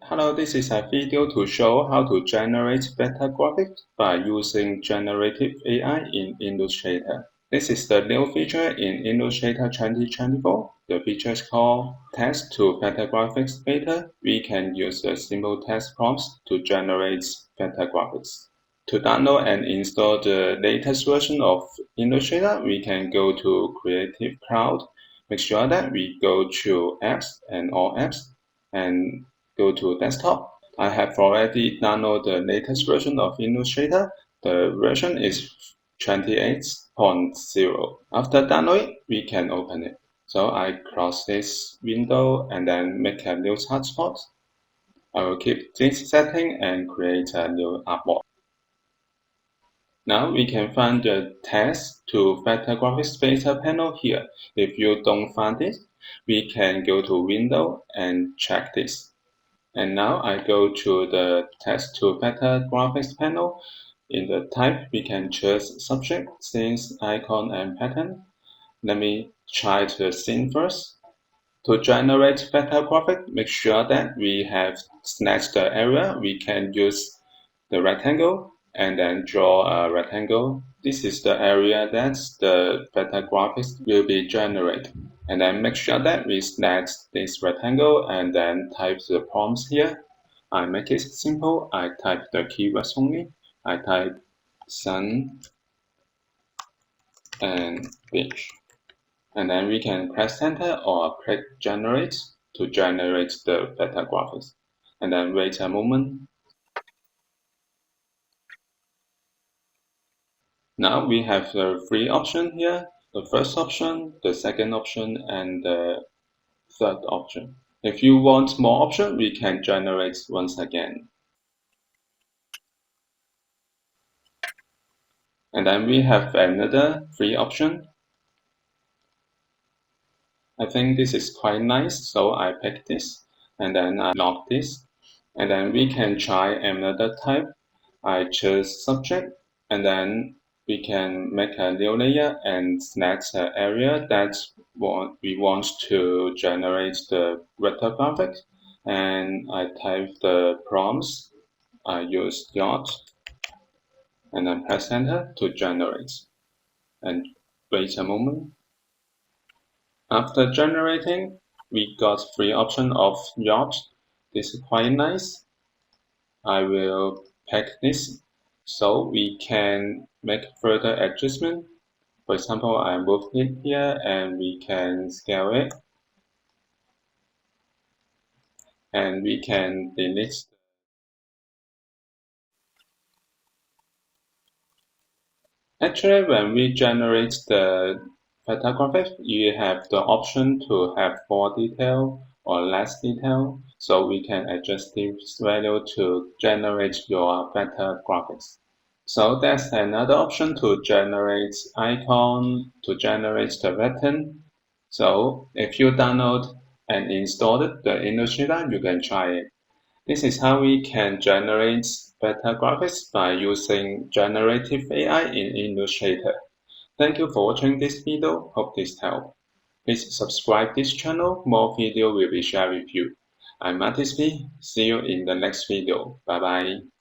Hello, this is a video to show how to generate better graphics by using generative AI in Illustrator. This is the new feature in Illustrator 2024. The feature is called Text to Better Graphics Beta. We can use the simple text prompts to generate better graphics. To download and install the latest version of Illustrator, we can go to Creative Cloud. Make sure that we go to Apps and All Apps and go to Desktop. I have already downloaded the latest version of Illustrator. The version is 28.0. After downloading, we can open it. So I close this window and then make a new hotspot. I will keep this setting and create a new artboard. Now we can find the text to better graphics beta panel here. If you don't find it, we can go to Window and check this. And now I go to the Text to Better Graphics panel. In the type, we can choose subject, scenes, icon, and pattern. Let me try the scene first. To generate better graphic, make sure that we have selected the area. We can use the rectangle and then draw a rectangle. This is the area that the better graphics will be generated. And then make sure that we select this rectangle and then type the prompts here. I make it simple. I type the keywords only. I type sun and beach. And then we can press enter or click generate to generate the better graphics. And then wait a moment. Now we have the three options here. The first option, the second option, and the third option. If you want more options, we can generate once again. And then we have another three option. I think this is quite nice, so I pick this and then I lock this. And then we can try another type. I choose subject and then we can make a new layer and select the area that we want to generate the vector graphic. And I type the prompts. I use yacht and then press enter to generate. And wait a moment. After generating, we got three options of yacht. This is quite nice. I will pick this so we can make further adjustment. For example, I move it here and we can scale it. And we can delete. Actually, when we generate the vector graphic, you have the option to have more detail or less detail. So we can adjust this value to generate your vector graphics. So that's another option to generate icon, to generate the pattern. So if you download and install the Illustrator, you can try it. This is how we can generate better graphics by using generative AI in Illustrator. Thank you for watching this video. Hope this helped. Please subscribe this channel. More video will be shared with you. I'm Martis P. See you in the next video. Bye bye.